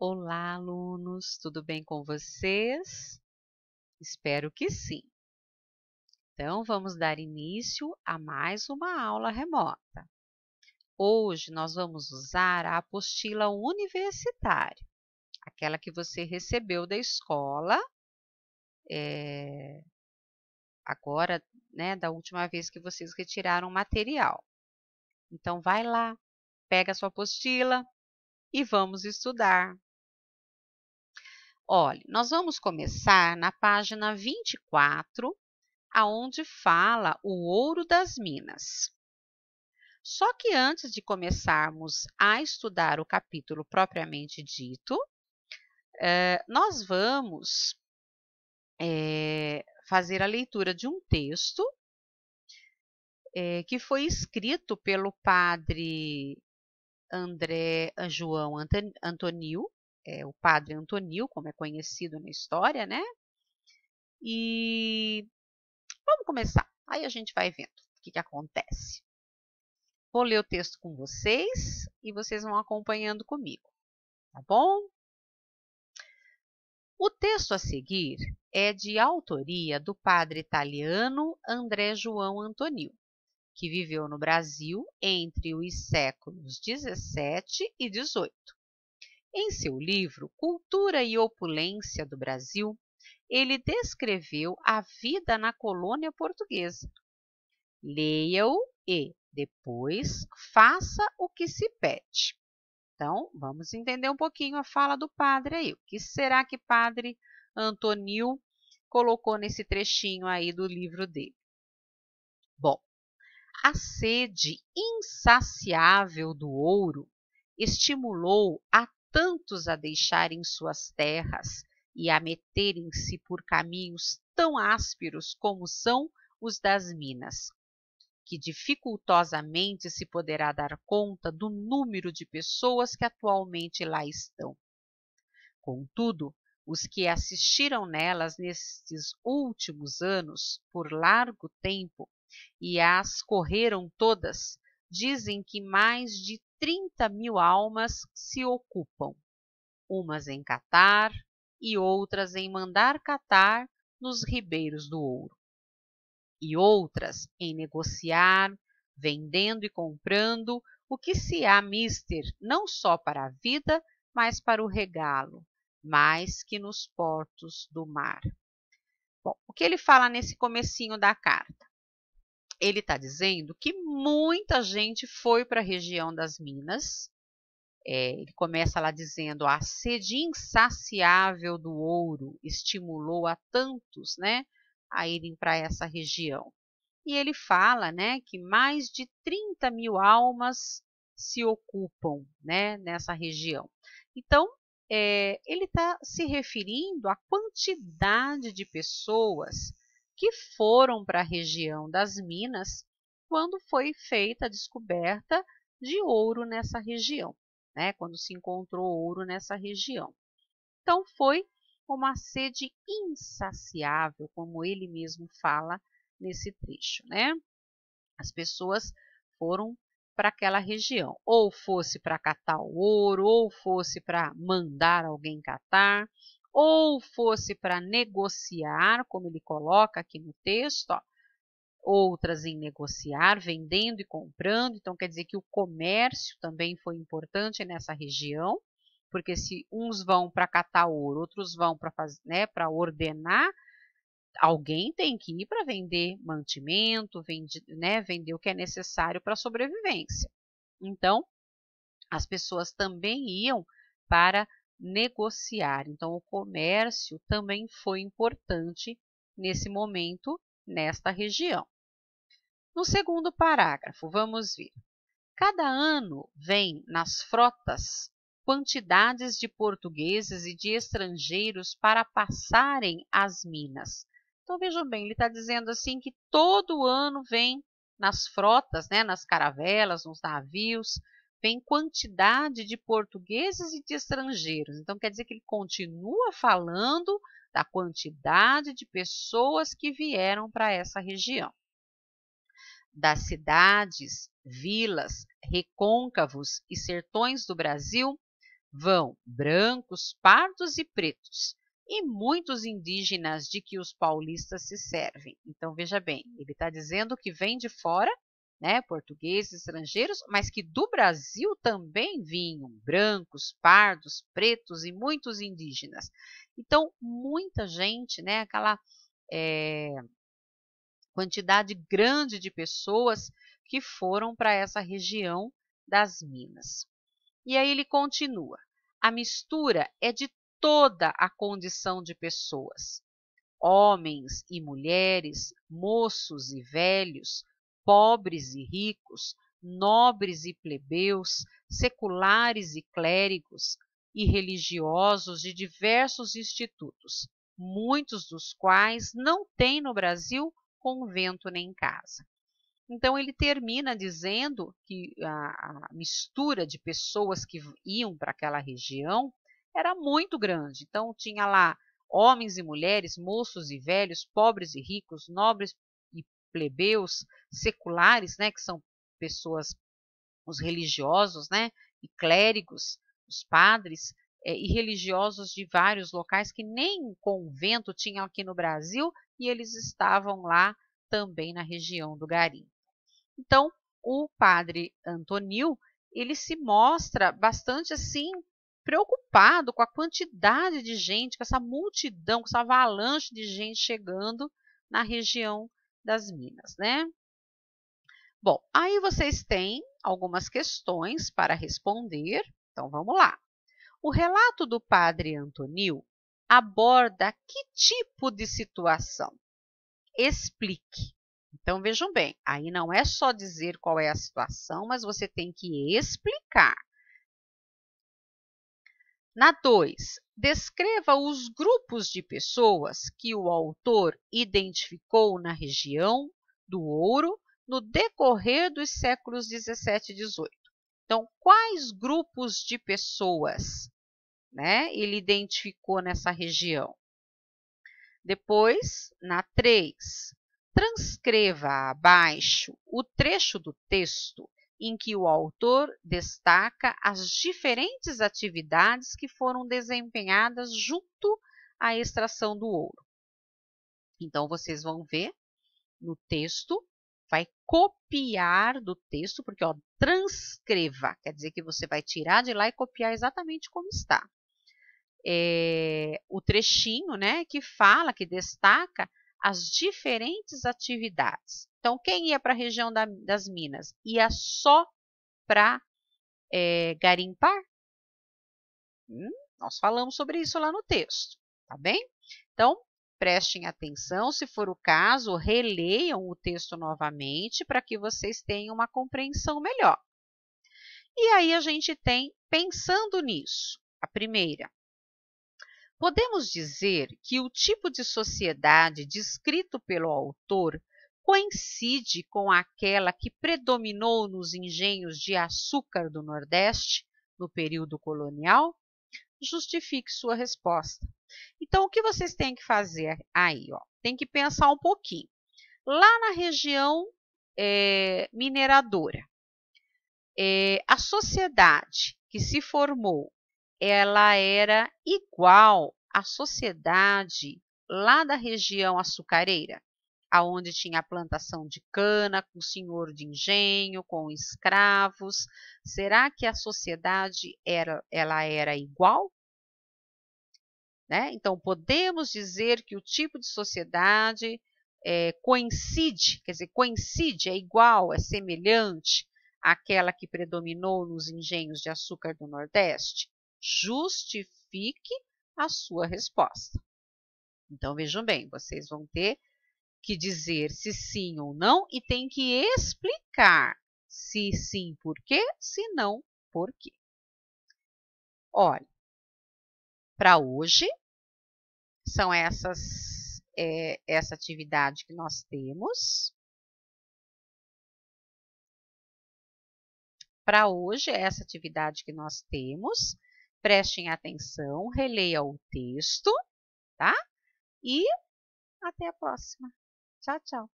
Olá, alunos, tudo bem com vocês? Espero que sim. Então, vamos dar início a mais uma aula remota. Hoje nós vamos usar a apostila universitária, aquela que você recebeu da escola, agora, né, da última vez que vocês retiraram o material. Então, vai lá, pega a sua apostila e vamos estudar. Olha, nós vamos começar na página 24, aonde fala o ouro das minas. Só que antes de começarmos a estudar o capítulo propriamente dito, nós vamos fazer a leitura de um texto que foi escrito pelo padre André João Antonil, o padre Antonil, como é conhecido na história, né? E vamos começar. Aí a gente vai vendo o que acontece. Vou ler o texto com vocês e vocês vão acompanhando comigo, tá bom? O texto a seguir é de autoria do padre italiano André João Antonil, que viveu no Brasil entre os séculos 17 e 18. Em seu livro Cultura e Opulência do Brasil, ele descreveu a vida na colônia portuguesa. Leia-o e, depois, faça o que se pede. Então, vamos entender um pouquinho a fala do padre aí. O que será que padre Antonil colocou nesse trechinho aí do livro dele? Bom, a sede insaciável do ouro estimulou a tantos a deixarem suas terras e a meterem-se por caminhos tão ásperos como são os das minas, que dificultosamente se poderá dar conta do número de pessoas que atualmente lá estão. Contudo, os que assistiram nelas nestes últimos anos por largo tempo e as correram todas, dizem que mais de 30.000 almas se ocupam, umas em catar e outras em mandar catar nos ribeiros do ouro, e outras em negociar, vendendo e comprando o que se há mister não só para a vida, mas para o regalo, mais que nos portos do mar. Bom, o que ele fala nesse comecinho da carta? Ele está dizendo que muita gente foi para a região das minas. Ele começa lá dizendo: a sede insaciável do ouro estimulou a tantos, né, a irem para essa região. E ele fala, né, que mais de 30.000 almas se ocupam, né, nessa região. Então, ele está se referindo à quantidade de pessoas que foram para a região das minas quando foi feita a descoberta de ouro nessa região, né, quando se encontrou ouro nessa região. Então, foi uma sede insaciável, como ele mesmo fala nesse trecho, né? As pessoas foram para aquela região, ou fosse para catar o ouro, ou fosse para mandar alguém catar, ou fosse para negociar, como ele coloca aqui no texto, ó, outras em negociar, vendendo e comprando. Então, quer dizer que o comércio também foi importante nessa região, porque se uns vão para catar ouro, outros vão para fazer, né, para ordenar, alguém tem que ir para vender mantimento, vender o que é necessário para a sobrevivência. Então, as pessoas também iam para negociar. Então, o comércio também foi importante nesse momento, nesta região. No segundo parágrafo, vamos ver. Cada ano vem nas frotas quantidades de portugueses e de estrangeiros para passarem as minas. Então, vejam bem, ele está dizendo assim que todo ano vem nas frotas, né, nas caravelas, nos navios, vem quantidade de portugueses e de estrangeiros. Então, quer dizer que ele continua falando da quantidade de pessoas que vieram para essa região. Das cidades, vilas, recôncavos e sertões do Brasil, vão brancos, pardos e pretos, e muitos indígenas de que os paulistas se servem. Então, veja bem, ele está dizendo que vem de fora, né, portugueses, estrangeiros, mas que do Brasil também vinham brancos, pardos, pretos e muitos indígenas. Então, muita gente, né, aquela quantidade grande de pessoas que foram para essa região das Minas. E aí ele continua: a mistura é de toda a condição de pessoas, homens e mulheres, moços e velhos, pobres e ricos, nobres e plebeus, seculares e clérigos, e religiosos de diversos institutos, muitos dos quais não têm no Brasil convento nem casa. Então, ele termina dizendo que a mistura de pessoas que iam para aquela região era muito grande. Então, tinha lá homens e mulheres, moços e velhos, pobres e ricos, nobres e plebeus, seculares, né, que são pessoas, os religiosos, né, e clérigos, os padres, e religiosos de vários locais que nem convento tinham aqui no Brasil e eles estavam lá também na região do Garim. Então, o padre Antonil, ele se mostra bastante assim preocupado com a quantidade de gente, com essa multidão, com essa avalanche de gente chegando na região das Minas, né? Bom, aí vocês têm algumas questões para responder, então vamos lá. O relato do padre Antonil aborda que tipo de situação? Explique. Então, vejam bem, aí não é só dizer qual é a situação, mas você tem que explicar. Na 2, descreva os grupos de pessoas que o autor identificou na região do Ouro no decorrer dos séculos 17 e 18. Então, quais grupos de pessoas, né, ele identificou nessa região? Depois, na 3, transcreva abaixo o trecho do texto em que o autor destaca as diferentes atividades que foram desempenhadas junto à extração do ouro. Então, vocês vão ver no texto, vai copiar do texto, porque ó, transcreva, quer dizer que você vai tirar de lá e copiar exatamente como está. O trechinho, né, que fala, que destaca as diferentes atividades. Então, quem ia para a região das Minas? Ia só para garimpar? Nós falamos sobre isso lá no texto, tá bem? Então, prestem atenção, se for o caso, releiam o texto novamente para que vocês tenham uma compreensão melhor. E aí a gente tem, pensando nisso, a primeira, podemos dizer que o tipo de sociedade descrito pelo autor coincide com aquela que predominou nos engenhos de açúcar do Nordeste no período colonial? Justifique sua resposta. Então, o que vocês têm que fazer aí? Ó? Tem que pensar um pouquinho. Lá na região mineradora, a sociedade que se formou, ela era igual à sociedade lá da região açucareira, aonde tinha a plantação de cana, com senhor de engenho, com escravos. Será que a sociedade ela era igual? Né? Então, podemos dizer que o tipo de sociedade coincide, quer dizer, coincide, é igual, é semelhante àquela que predominou nos engenhos de açúcar do Nordeste? Justifique a sua resposta. Então, vejam bem, vocês vão ter que dizer se sim ou não e tem que explicar se sim, por quê, se não, por quê. Olha, para hoje, são essa atividade que nós temos. Para hoje, é essa atividade que nós temos. Prestem atenção, releia o texto, tá? E até a próxima. Tchau, tchau.